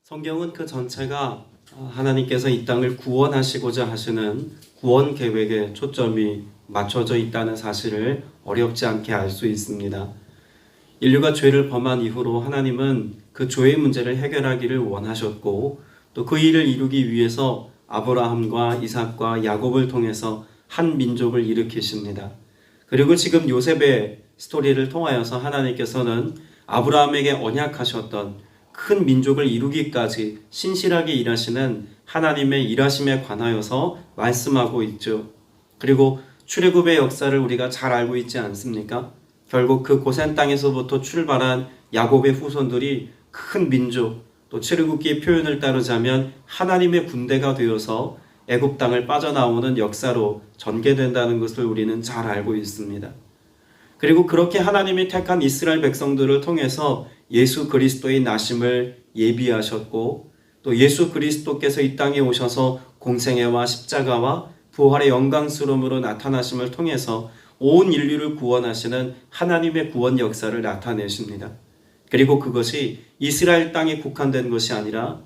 성경은 그 전체가 하나님께서 이 땅을 구원하시고자 하시는 구원 계획에 초점이 맞춰져 있다는 사실을 어렵지 않게 알 수 있습니다. 인류가 죄를 범한 이후로 하나님은 그 죄의 문제를 해결하기를 원하셨고 또 그 일을 이루기 위해서 아브라함과 이삭과 야곱을 통해서 한 민족을 일으키십니다. 그리고 지금 요셉의 스토리를 통하여서 하나님께서는 아브라함에게 언약하셨던 큰 민족을 이루기까지 신실하게 일하시는 하나님의 일하심에 관하여서 말씀하고 있죠. 그리고 출애굽의 역사를 우리가 잘 알고 있지 않습니까? 결국 그 고센 땅에서부터 출발한 야곱의 후손들이 큰 민족, 또 출애굽기의 표현을 따르자면 하나님의 군대가 되어서 애굽 땅을 빠져나오는 역사로 전개된다는 것을 우리는 잘 알고 있습니다. 그리고 그렇게 하나님이 택한 이스라엘 백성들을 통해서 예수 그리스도의 나심을 예비하셨고 또 예수 그리스도께서 이 땅에 오셔서 공생애와 십자가와 부활의 영광스러움으로 나타나심을 통해서 온 인류를 구원하시는 하나님의 구원 역사를 나타내십니다. 그리고 그것이 이스라엘 땅에 국한된 것이 아니라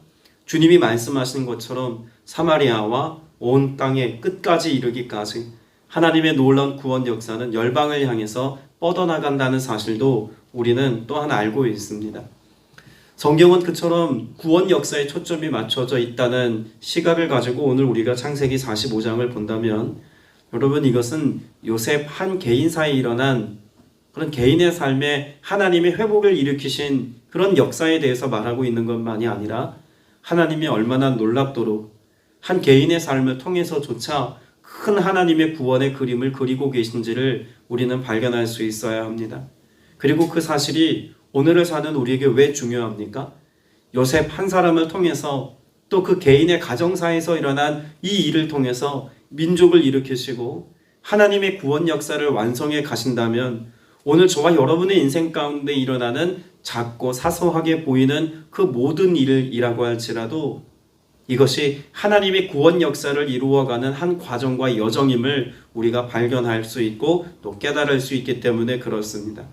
주님이 말씀하신 것처럼 사마리아와 온 땅의 끝까지 이르기까지 하나님의 놀라운 구원 역사는 열방을 향해서 뻗어나간다는 사실도 우리는 또한 알고 있습니다. 성경은 그처럼 구원 역사에 초점이 맞춰져 있다는 시각을 가지고 오늘 우리가 창세기 45장을 본다면 여러분 이것은 요셉 한 개인사에 일어난 그런 개인의 삶에 하나님의 회복을 일으키신 그런 역사에 대해서 말하고 있는 것만이 아니라 하나님이 얼마나 놀랍도록 한 개인의 삶을 통해서조차 큰 하나님의 구원의 그림을 그리고 계신지를 우리는 발견할 수 있어야 합니다. 그리고 그 사실이 오늘을 사는 우리에게 왜 중요합니까? 요셉 한 사람을 통해서 또 그 개인의 가정사에서 일어난 이 일을 통해서 민족을 일으키시고 하나님의 구원 역사를 완성해 가신다면 오늘 저와 여러분의 인생 가운데 일어나는 작고 사소하게 보이는 그 모든 일이라고 할지라도 이것이 하나님의 구원 역사를 이루어가는 한 과정과 여정임을 우리가 발견할 수 있고 또 깨달을 수 있기 때문에 그렇습니다.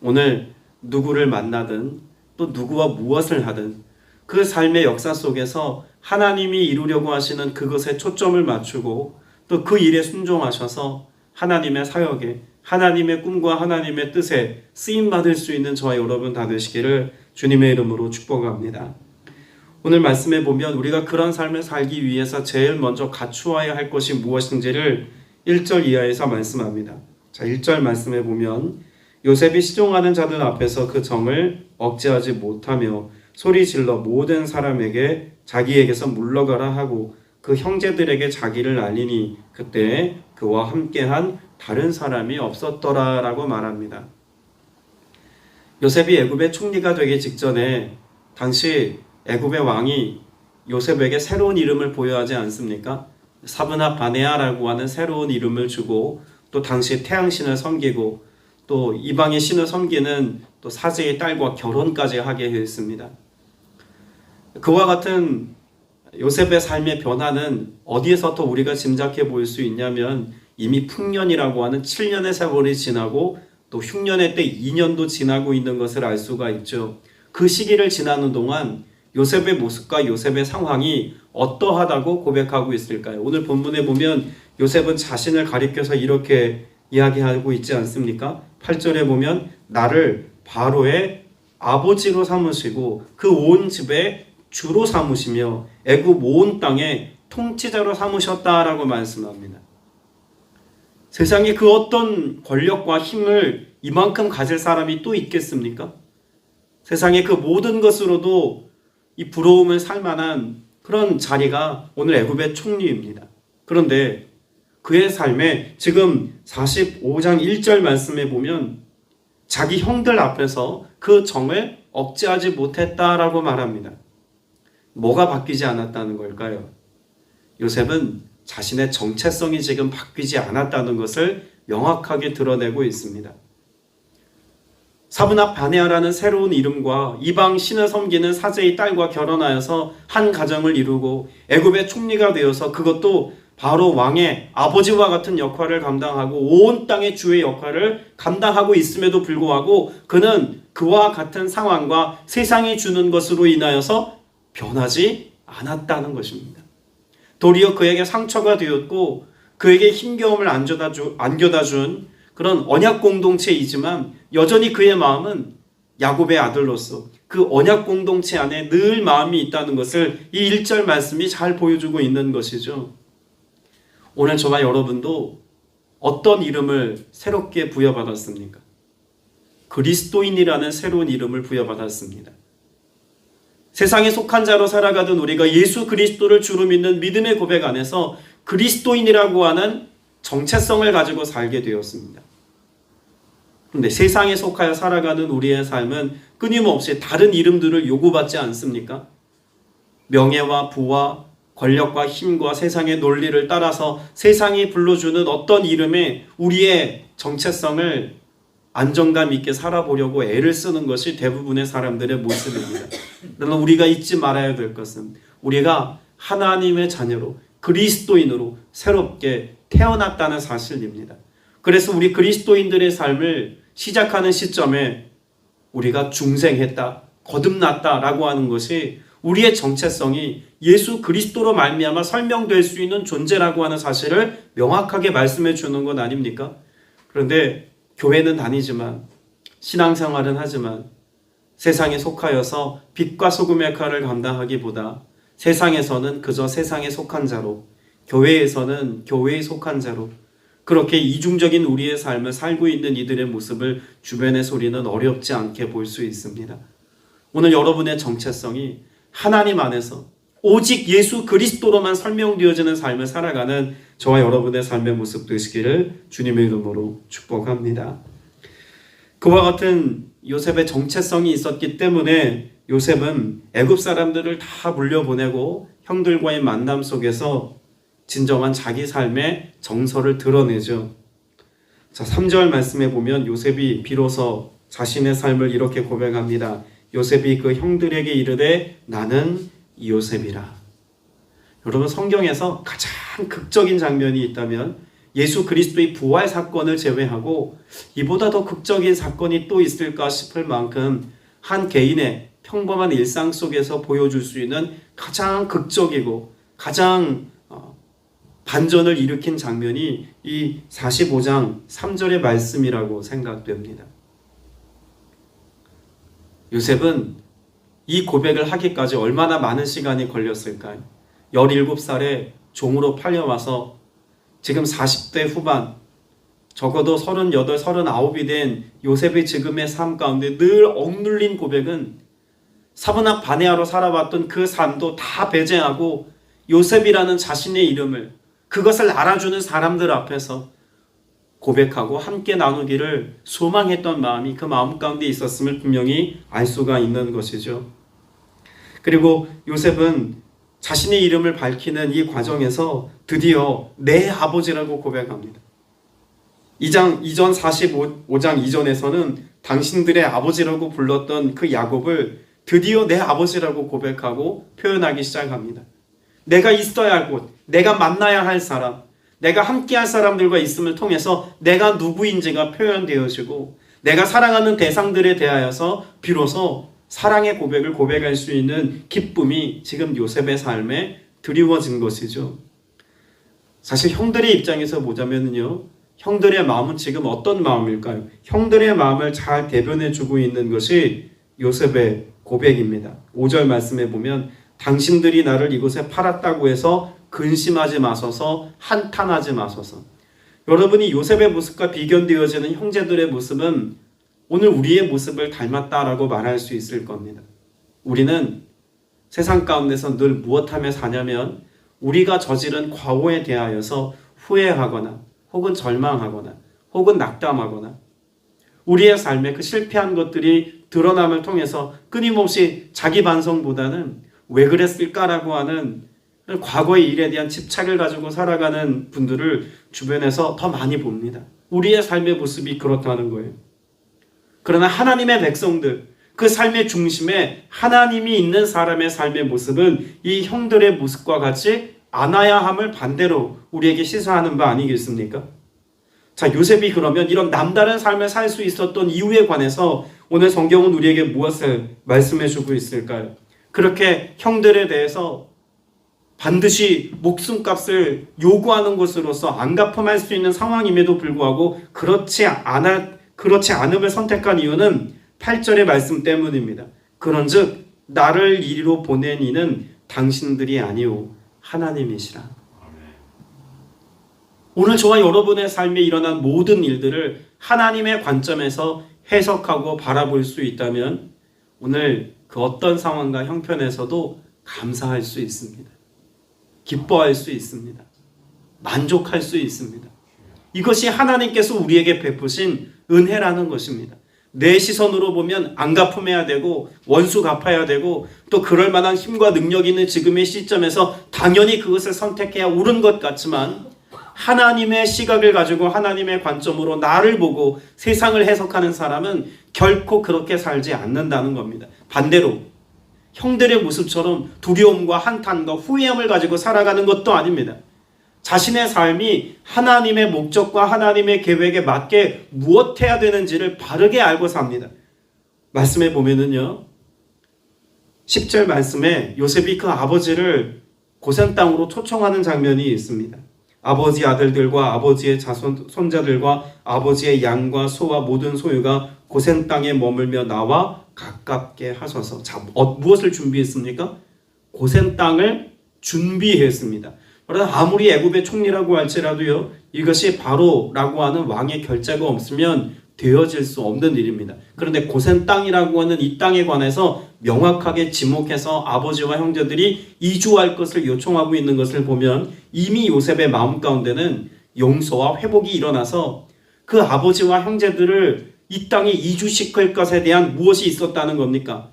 오늘 누구를 만나든 또 누구와 무엇을 하든 그 삶의 역사 속에서 하나님이 이루려고 하시는 그것에 초점을 맞추고 또 그 일에 순종하셔서 하나님의 사역에 하나님의 꿈과 하나님의 뜻에 쓰임받을 수 있는 저와 여러분 다 되시기를 주님의 이름으로 축복합니다. 오늘 말씀에 보면 우리가 그런 삶을 살기 위해서 제일 먼저 갖추어야 할 것이 무엇인지를 1절 이하에서 말씀합니다. 자, 1절 말씀에 보면 요셉이 시종하는 자들 앞에서 그 정을 억제하지 못하며 소리 질러 모든 사람에게 자기에게서 물러가라 하고 그 형제들에게 자기를 알리니 그때 그와 함께한 다른 사람이 없었더라 라고 말합니다. 요셉이 애굽의 총리가 되기 직전에 당시 애굽의 왕이 요셉에게 새로운 이름을 부여하지 않습니까? 사브나 바네아라고 하는 새로운 이름을 주고 또 당시 태양신을 섬기고 또 이방의 신을 섬기는 또 사제의 딸과 결혼까지 하게 했습니다. 그와 같은 요셉의 삶의 변화는 어디에서부터 우리가 짐작해 볼 수 있냐면 이미 풍년이라고 하는 7년의 세월이 지나고 또 흉년의 때 2년도 지나고 있는 것을 알 수가 있죠. 그 시기를 지나는 동안 요셉의 모습과 요셉의 상황이 어떠하다고 고백하고 있을까요? 오늘 본문에 보면 요셉은 자신을 가리켜서 이렇게 이야기하고 있지 않습니까? 8절에 보면 나를 바로의 아버지로 삼으시고 그 온 집의 주로 삼으시며 애굽 온 땅의 통치자로 삼으셨다라고 말씀합니다. 세상에 그 어떤 권력과 힘을 이만큼 가질 사람이 또 있겠습니까? 세상의 그 모든 것으로도 이 부러움을 살 만한 그런 자리가 오늘 애굽의 총리입니다. 그런데 그의 삶에 지금 45장 1절 말씀에 보면 자기 형들 앞에서 그 정을 억제하지 못했다라고 말합니다. 뭐가 바뀌지 않았다는 걸까요? 요셉은 자신의 정체성이 지금 바뀌지 않았다는 것을 명확하게 드러내고 있습니다. 사브나 바네아라는 새로운 이름과 이방 신을 섬기는 사제의 딸과 결혼하여서 한 가정을 이루고 애굽의 총리가 되어서 그것도 바로 왕의 아버지와 같은 역할을 감당하고 온 땅의 주의 역할을 감당하고 있음에도 불구하고 그는 그와 같은 상황과 세상이 주는 것으로 인하여서 변하지 않았다는 것입니다. 도리어 그에게 상처가 되었고 그에게 힘겨움을 안겨다 준 그런 언약 공동체이지만 여전히 그의 마음은 야곱의 아들로서 그 언약 공동체 안에 늘 마음이 있다는 것을 이 1절 말씀이 잘 보여주고 있는 것이죠. 오늘 저와 여러분도 어떤 이름을 새롭게 부여받았습니까? 그리스도인이라는 새로운 이름을 부여받았습니다. 세상에 속한 자로 살아가던 우리가 예수 그리스도를 주로 믿는 믿음의 고백 안에서 그리스도인이라고 하는 정체성을 가지고 살게 되었습니다. 그런데 세상에 속하여 살아가는 우리의 삶은 끊임없이 다른 이름들을 요구받지 않습니까? 명예와 부와 권력과 힘과 세상의 논리를 따라서 세상이 불러주는 어떤 이름에 우리의 정체성을 안정감 있게 살아보려고 애를 쓰는 것이 대부분의 사람들의 모습입니다. 그러나 우리가 잊지 말아야 될 것은 우리가 하나님의 자녀로 그리스도인으로 새롭게 태어났다는 사실입니다. 그래서 우리 그리스도인들의 삶을 시작하는 시점에 우리가 중생했다, 거듭났다라고 하는 것이 우리의 정체성이 예수 그리스도로 말미암아 설명될 수 있는 존재라고 하는 사실을 명확하게 말씀해 주는 것 아닙니까? 그런데 교회는 다니지만 신앙생활은 하지만 세상에 속하여서 빛과 소금의 역할을 감당하기보다 세상에서는 그저 세상에 속한 자로, 교회에서는 교회에 속한 자로 그렇게 이중적인 우리의 삶을 살고 있는 이들의 모습을 주변의 소리는 어렵지 않게 볼 수 있습니다. 오늘 여러분의 정체성이 하나님 안에서 오직 예수 그리스도로만 설명되어지는 삶을 살아가는 저와 여러분의 삶의 모습 되시기를 주님의 이름으로 축복합니다. 그와 같은 요셉의 정체성이 있었기 때문에 요셉은 애굽 사람들을 다 물려보내고 형들과의 만남 속에서 진정한 자기 삶의 정서를 드러내죠. 자, 3절 말씀에 보면 요셉이 비로소 자신의 삶을 이렇게 고백합니다. 요셉이 그 형들에게 이르되 나는 요셉이라. 여러분, 성경에서 가장 극적인 장면이 있다면 예수 그리스도의 부활 사건을 제외하고 이보다 더 극적인 사건이 또 있을까 싶을 만큼 한 개인의 평범한 일상 속에서 보여줄 수 있는 가장 극적이고 가장 반전을 일으킨 장면이 이 45장 3절의 말씀이라고 생각됩니다. 요셉은 이 고백을 하기까지 얼마나 많은 시간이 걸렸을까요? 17살에 종으로 팔려와서 지금 40대 후반, 적어도 38, 39이 된 요셉의 지금의 삶 가운데 늘 억눌린 고백은 사브낙 바네아로 살아왔던 그 삶도 다 배제하고 요셉이라는 자신의 이름을, 그것을 알아주는 사람들 앞에서 고백하고 함께 나누기를 소망했던 마음이 그 마음 가운데 있었음을 분명히 알 수가 있는 것이죠. 그리고 요셉은 자신의 이름을 밝히는 이 과정에서 드디어 내 아버지라고 고백합니다. 이전 45장 이전에서는 당신들의 아버지라고 불렀던 그 야곱을 드디어 내 아버지라고 고백하고 표현하기 시작합니다. 내가 있어야 할 곳, 내가 만나야 할 사람, 내가 함께할 사람들과 있음을 통해서 내가 누구인지가 표현되어지고 내가 사랑하는 대상들에 대하여서 비로소 사랑의 고백을 고백할 수 있는 기쁨이 지금 요셉의 삶에 드리워진 것이죠. 사실 형들의 입장에서 보자면요, 형들의 마음은 지금 어떤 마음일까요? 형들의 마음을 잘 대변해주고 있는 것이 요셉의 고백입니다. 5절 말씀에 보면 당신들이 나를 이곳에 팔았다고 해서 근심하지 마소서, 한탄하지 마소서. 여러분이 요셉의 모습과 비견되어지는 형제들의 모습은 오늘 우리의 모습을 닮았다라고 말할 수 있을 겁니다. 우리는 세상 가운데서 늘 무엇하며 사냐면 우리가 저지른 과오에 대하여서 후회하거나 혹은 절망하거나 혹은 낙담하거나 우리의 삶에 그 실패한 것들이 드러남을 통해서 끊임없이 자기 반성보다는 왜 그랬을까라고 하는 과거의 일에 대한 집착을 가지고 살아가는 분들을 주변에서 더 많이 봅니다. 우리의 삶의 모습이 그렇다는 거예요. 그러나 하나님의 백성들, 그 삶의 중심에 하나님이 있는 사람의 삶의 모습은 이 형들의 모습과 같이 않아야 함을 반대로 우리에게 시사하는 바 아니겠습니까? 자, 요셉이 그러면 이런 남다른 삶을 살 수 있었던 이유에 관해서 오늘 성경은 우리에게 무엇을 말씀해 주고 있을까요? 그렇게 형들에 대해서 반드시 목숨값을 요구하는 것으로서 안갚음할 수 있는 상황임에도 불구하고 그렇지 않음을 선택한 이유는 8절의 말씀 때문입니다. 그런즉 나를 이리로 보낸 이는 당신들이 아니오 하나님이시라. 오늘 저와 여러분의 삶에 일어난 모든 일들을 하나님의 관점에서 해석하고 바라볼 수 있다면 오늘 그 어떤 상황과 형편에서도 감사할 수 있습니다. 기뻐할 수 있습니다. 만족할 수 있습니다. 이것이 하나님께서 우리에게 베푸신 은혜라는 것입니다. 내 시선으로 보면 안 갚음해야 되고 원수 갚아야 되고 또 그럴 만한 힘과 능력이 있는 지금의 시점에서 당연히 그것을 선택해야 옳은 것 같지만 하나님의 시각을 가지고 하나님의 관점으로 나를 보고 세상을 해석하는 사람은 결코 그렇게 살지 않는다는 겁니다. 반대로 형들의 모습처럼 두려움과 한탄과 후회함을 가지고 살아가는 것도 아닙니다. 자신의 삶이 하나님의 목적과 하나님의 계획에 맞게 무엇 해야 되는지를 바르게 알고 삽니다. 말씀에 보면은요, 10절 말씀에 요셉이 그 아버지를 고센 땅으로 초청하는 장면이 있습니다. 아버지 아들들과 아버지의 손자들과 아버지의 양과 소와 모든 소유가 고센 땅에 머물며 나와 가깝게 하셔서. 자, 무엇을 준비했습니까? 고센 땅을 준비했습니다. 그러나 아무리 애굽의 총리라고 할지라도요, 이것이 바로라고 하는 왕의 결재가 없으면 되어질 수 없는 일입니다. 그런데 고센 땅이라고 하는 이 땅에 관해서 명확하게 지목해서 아버지와 형제들이 이주할 것을 요청하고 있는 것을 보면 이미 요셉의 마음 가운데는 용서와 회복이 일어나서 그 아버지와 형제들을 이 땅에 이주시킬 것에 대한 무엇이 있었다는 겁니까?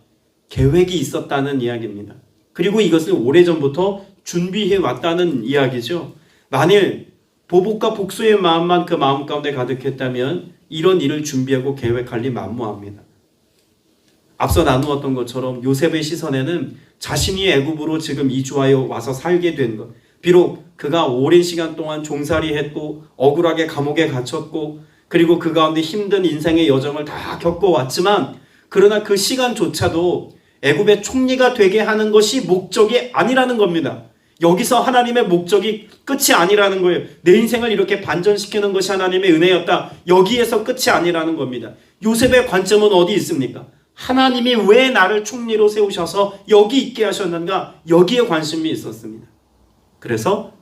계획이 있었다는 이야기입니다. 그리고 이것을 오래전부터 준비해 왔다는 이야기죠. 만일 보복과 복수의 마음만 그 마음 가운데 가득했다면 이런 일을 준비하고 계획할 리 만무합니다. 앞서 나누었던 것처럼 요셉의 시선에는 자신이 애굽으로 지금 이주하여 와서 살게 된 것, 비록 그가 오랜 시간 동안 종살이했고 억울하게 감옥에 갇혔고 그리고 그 가운데 힘든 인생의 여정을 다 겪어왔지만 그러나 그 시간조차도 애굽의 총리가 되게 하는 것이 목적이 아니라는 겁니다. 여기서 하나님의 목적이 끝이 아니라는 거예요. 내 인생을 이렇게 반전시키는 것이 하나님의 은혜였다. 여기에서 끝이 아니라는 겁니다. 요셉의 관점은 어디 있습니까? 하나님이 왜 나를 총리로 세우셔서 여기 있게 하셨는가? 여기에 관심이 있었습니다. 그래서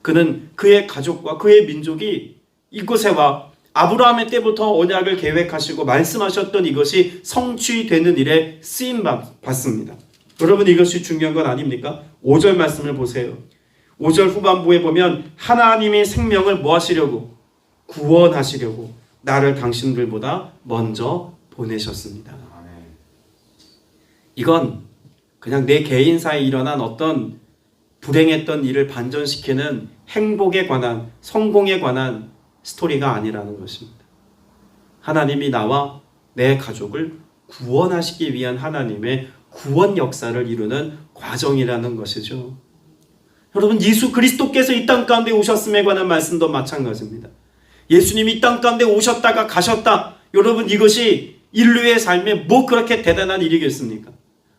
그는 그의 가족과 그의 민족이 이곳에 와 아브라함의 때부터 언약을 계획하시고 말씀하셨던 이것이 성취되는 일에 쓰임 받습니다. 여러분, 이것이 중요한 건 아닙니까? 5절 말씀을 보세요. 5절 후반부에 보면 하나님이 생명을 뭐 하시려고? 구원하시려고 나를 당신들보다 먼저 보내셨습니다. 이건 그냥 내 개인사에 일어난 어떤 불행했던 일을 반전시키는 행복에 관한, 성공에 관한 스토리가 아니라는 것입니다. 하나님이 나와 내 가족을 구원하시기 위한 하나님의 구원 역사를 이루는 과정이라는 것이죠. 여러분, 예수 그리스도께서 이 땅 가운데 오셨음에 관한 말씀도 마찬가지입니다. 예수님이 이 땅 가운데 오셨다가 가셨다. 여러분, 이것이 인류의 삶에 뭐 그렇게 대단한 일이겠습니까?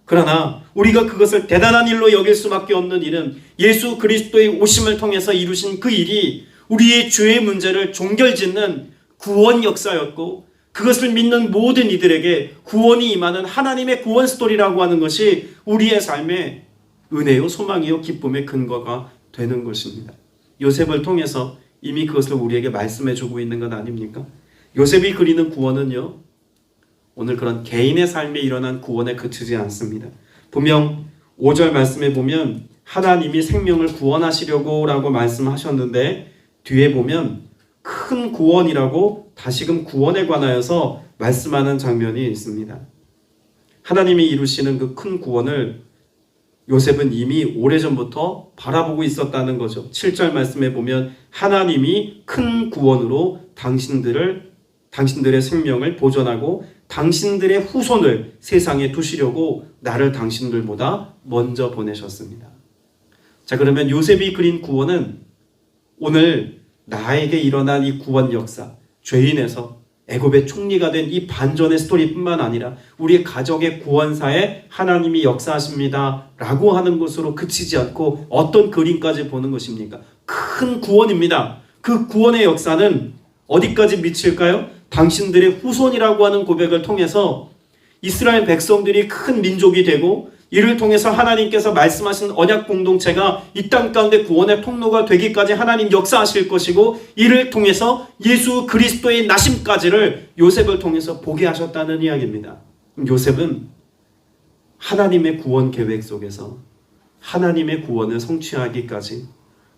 그러나 우리가 그것을 대단한 일로 여길 수밖에 없는 일은 예수 그리스도의 오심을 통해서 이루신 그 일이 우리의 죄의 문제를 종결짓는 구원 역사였고 그것을 믿는 모든 이들에게 구원이 임하는 하나님의 구원 스토리라고 하는 것이 우리의 삶의 은혜요, 소망이요, 기쁨의 근거가 되는 것입니다. 요셉을 통해서 이미 그것을 우리에게 말씀해 주고 있는 것 아닙니까? 요셉이 그리는 구원은요, 오늘 그런 개인의 삶에 일어난 구원에 그치지 않습니다. 분명 5절 말씀에 보면 하나님이 생명을 구원하시려고 라고 말씀하셨는데 뒤에 보면 큰 구원이라고 다시금 구원에 관하여서 말씀하는 장면이 있습니다. 하나님이 이루시는 그 큰 구원을 요셉은 이미 오래전부터 바라보고 있었다는 거죠. 7절 말씀에 보면 하나님이 큰 구원으로 당신들의 생명을 보존하고 당신들의 후손을 세상에 두시려고 나를 당신들보다 먼저 보내셨습니다. 자, 그러면 요셉이 그린 구원은 오늘 나에게 일어난 이 구원 역사, 죄인에서 애굽의 총리가 된 이 반전의 스토리뿐만 아니라 우리의 가정의 구원사에 하나님이 역사하십니다 라고 하는 것으로 그치지 않고 어떤 그림까지 보는 것입니까? 큰 구원입니다. 그 구원의 역사는 어디까지 미칠까요? 당신들의 후손이라고 하는 고백을 통해서 이스라엘 백성들이 큰 민족이 되고 이를 통해서 하나님께서 말씀하신 언약 공동체가 이 땅 가운데 구원의 통로가 되기까지 하나님 역사하실 것이고 이를 통해서 예수 그리스도의 나심까지를 요셉을 통해서 보게 하셨다는 이야기입니다. 요셉은 하나님의 구원 계획 속에서 하나님의 구원을 성취하기까지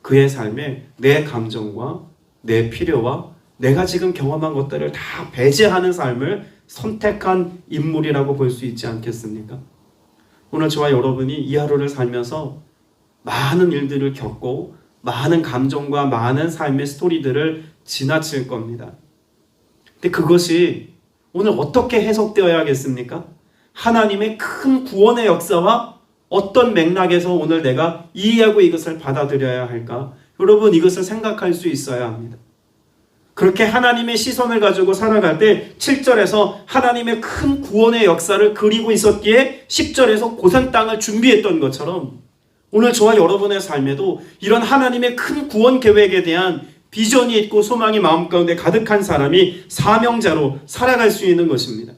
그의 삶에 내 감정과 내 필요와 내가 지금 경험한 것들을 다 배제하는 삶을 선택한 인물이라고 볼 수 있지 않겠습니까? 오늘 저와 여러분이 이 하루를 살면서 많은 일들을 겪고 많은 감정과 많은 삶의 스토리들을 지나칠 겁니다. 근데 그것이 오늘 어떻게 해석되어야겠습니까? 하나님의 큰 구원의 역사와 어떤 맥락에서 오늘 내가 이해하고 이것을 받아들여야 할까? 여러분 이것을 생각할 수 있어야 합니다. 그렇게 하나님의 시선을 가지고 살아갈 때 7절에서 하나님의 큰 구원의 역사를 그리고 있었기에 10절에서 고센 땅을 준비했던 것처럼 오늘 저와 여러분의 삶에도 이런 하나님의 큰 구원 계획에 대한 비전이 있고 소망이 마음 가운데 가득한 사람이 사명자로 살아갈 수 있는 것입니다.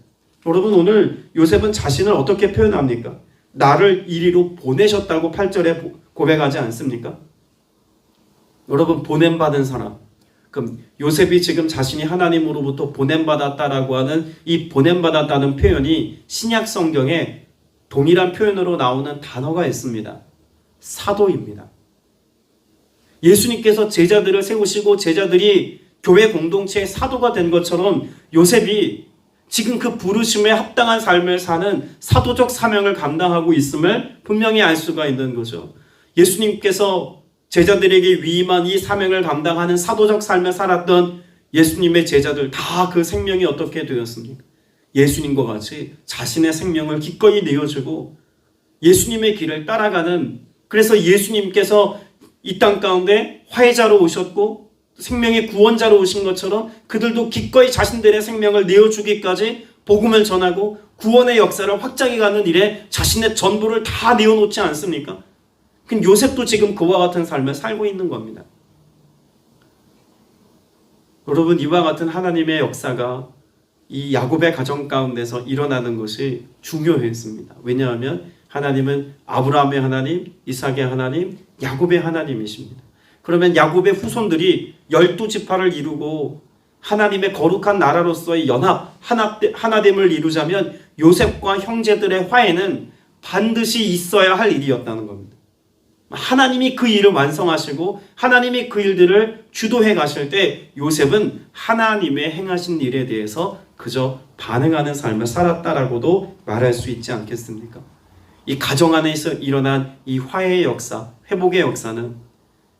여러분 오늘 요셉은 자신을 어떻게 표현합니까? 나를 이리로 보내셨다고 8절에 고백하지 않습니까? 여러분 보냄받은 사람, 그럼 요셉이 지금 자신이 하나님으로부터 보냄받았다라고 하는 이 보냄받았다는 표현이 신약 성경에 동일한 표현으로 나오는 단어가 있습니다. 사도입니다. 예수님께서 제자들을 세우시고 제자들이 교회 공동체의 사도가 된 것처럼 요셉이 지금 그 부르심에 합당한 삶을 사는 사도적 사명을 감당하고 있음을 분명히 알 수가 있는 거죠. 예수님께서 제자들에게 위임한 이 사명을 감당하는 사도적 삶을 살았던 예수님의 제자들 다 그 생명이 어떻게 되었습니까? 예수님과 같이 자신의 생명을 기꺼이 내어주고 예수님의 길을 따라가는, 그래서 예수님께서 이 땅 가운데 화해자로 오셨고 생명의 구원자로 오신 것처럼 그들도 기꺼이 자신들의 생명을 내어주기까지 복음을 전하고 구원의 역사를 확장해가는 일에 자신의 전부를 다 내어놓지 않습니까? 요셉도 지금 그와 같은 삶을 살고 있는 겁니다. 여러분 이와 같은 하나님의 역사가 이 야곱의 가정 가운데서 일어나는 것이 중요했습니다. 왜냐하면 하나님은 아브라함의 하나님, 이삭의 하나님, 야곱의 하나님이십니다. 그러면 야곱의 후손들이 12지파를 이루고 하나님의 거룩한 나라로서의 하나됨을 이루자면 요셉과 형제들의 화해는 반드시 있어야 할 일이었다는 겁니다. 하나님이 그 일을 완성하시고 하나님이 그 일들을 주도해 가실 때 요셉은 하나님의 행하신 일에 대해서 그저 반응하는 삶을 살았다라고도 말할 수 있지 않겠습니까? 이 가정 안에서 일어난 이 화해의 역사, 회복의 역사는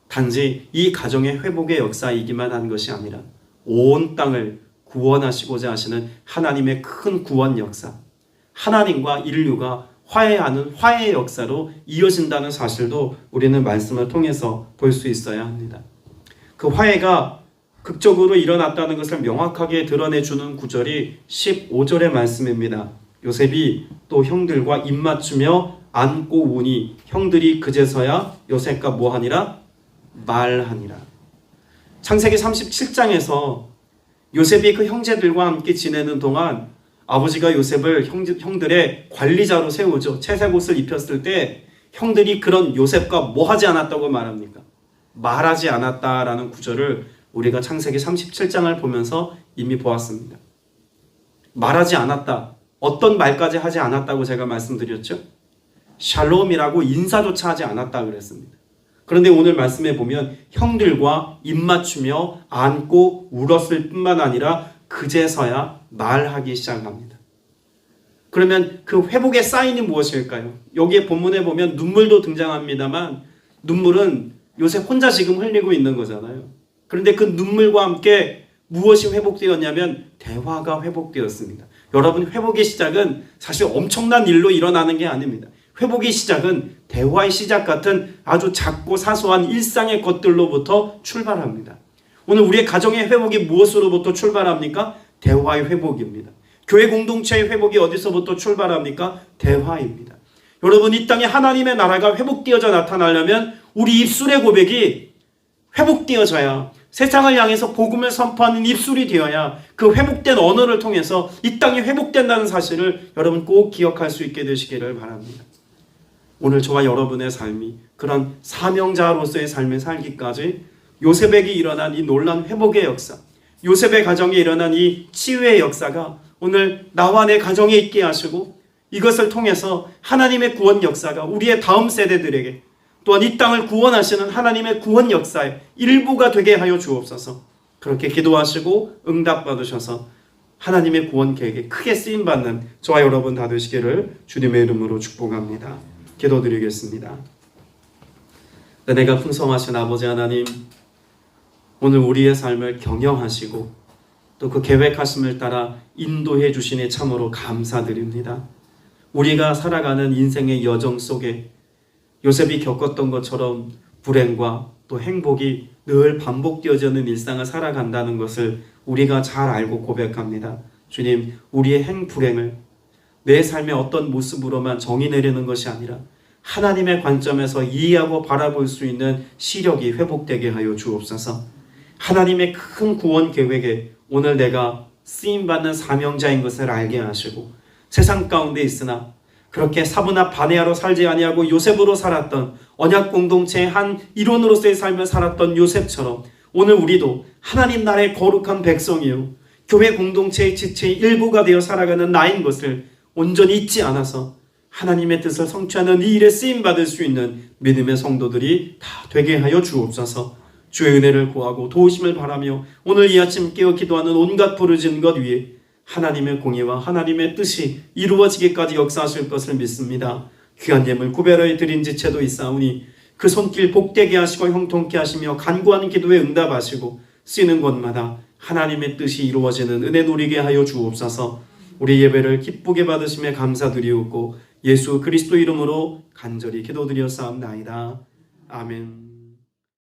단지 이 가정의 회복의 역사이기만 한 것이 아니라 온 땅을 구원하시고자 하시는 하나님의 큰 구원 역사, 하나님과 인류가 화해하는 화해의 역사로 이어진다는 사실도 우리는 말씀을 통해서 볼 수 있어야 합니다. 그 화해가 극적으로 일어났다는 것을 명확하게 드러내주는 구절이 15절의 말씀입니다. 요셉이 또 형들과 입맞추며 안고 우니 형들이 그제서야 요셉과 뭐하니라? 말하니라. 창세기 37장에서 요셉이 그 형제들과 함께 지내는 동안 아버지가 요셉을 형들의 관리자로 세우죠. 채색 옷을 입혔을 때 형들이 그런 요셉과 뭐 하지 않았다고 말합니까? 말하지 않았다라는 구절을 우리가 창세기 37장을 보면서 이미 보았습니다. 말하지 않았다. 어떤 말까지 하지 않았다고 제가 말씀드렸죠? 샬롬이라고 인사조차 하지 않았다 그랬습니다. 그런데 오늘 말씀에 보면 형들과 입맞추며 안고 울었을 뿐만 아니라 그제서야 말하기 시작합니다. 그러면 그 회복의 사인이 무엇일까요? 여기에 본문에 보면 눈물도 등장합니다만 눈물은 요셉 혼자 지금 흘리고 있는 거잖아요. 그런데 그 눈물과 함께 무엇이 회복되었냐면 대화가 회복되었습니다. 여러분 회복의 시작은 사실 엄청난 일로 일어나는 게 아닙니다. 회복의 시작은 대화의 시작 같은 아주 작고 사소한 일상의 것들로부터 출발합니다. 오늘 우리의 가정의 회복이 무엇으로부터 출발합니까? 대화의 회복입니다. 교회 공동체의 회복이 어디서부터 출발합니까? 대화입니다. 여러분, 이 땅에 하나님의 나라가 회복되어져 나타나려면 우리 입술의 고백이 회복되어져야, 세상을 향해서 복음을 선포하는 입술이 되어야 그 회복된 언어를 통해서 이 땅이 회복된다는 사실을 여러분 꼭 기억할 수 있게 되시기를 바랍니다. 오늘 저와 여러분의 삶이 그런 사명자로서의 삶을 살기까지 요셉에게 일어난 이 놀라운 회복의 역사, 요셉의 가정에 일어난 이 치유의 역사가 오늘 나와 내 가정에 있게 하시고, 이것을 통해서 하나님의 구원 역사가 우리의 다음 세대들에게, 또한 이 땅을 구원하시는 하나님의 구원 역사의 일부가 되게 하여 주옵소서. 그렇게 기도하시고 응답받으셔서 하나님의 구원 계획에 크게 쓰임받는 저와 여러분 다 되시기를 주님의 이름으로 축복합니다. 기도드리겠습니다. 은혜가 풍성하신 아버지 하나님, 오늘 우리의 삶을 경영하시고 또 그 계획하심을 따라 인도해 주시니 참으로 감사드립니다. 우리가 살아가는 인생의 여정 속에 요셉이 겪었던 것처럼 불행과 또 행복이 늘 반복되어지는 일상을 살아간다는 것을 우리가 잘 알고 고백합니다. 주님, 우리의 행불행을 내 삶의 어떤 모습으로만 정의 내리는 것이 아니라 하나님의 관점에서 이해하고 바라볼 수 있는 시력이 회복되게 하여 주옵소서. 하나님의 큰 구원 계획에 오늘 내가 쓰임받는 사명자인 것을 알게 하시고, 세상 가운데 있으나 그렇게 사부나 바네아로 살지 아니하고 요셉으로 살았던, 언약 공동체의 한 일원으로서의 삶을 살았던 요셉처럼 오늘 우리도 하나님 나라의 거룩한 백성이요 교회 공동체의 지체의 일부가 되어 살아가는 나인 것을 온전히 잊지 않아서 하나님의 뜻을 성취하는 이 일에 쓰임받을 수 있는 믿음의 성도들이 다 되게 하여 주옵소서. 주의 은혜를 구하고 도우심을 바라며 오늘 이 아침 깨어 기도하는 온갖 부르짖는 것 위에 하나님의 공의와 하나님의 뜻이 이루어지기까지 역사하실 것을 믿습니다. 귀한 예물 구별하여 드린 지체도 있사오니 그 손길 복되게 하시고 형통케 하시며 간구하는 기도에 응답하시고 쓰이는 곳마다 하나님의 뜻이 이루어지는 은혜 누리게 하여 주옵소서. 우리 예배를 기쁘게 받으심에 감사드리옵고 예수 그리스도 이름으로 간절히 기도드렸사옵나이다. 아멘.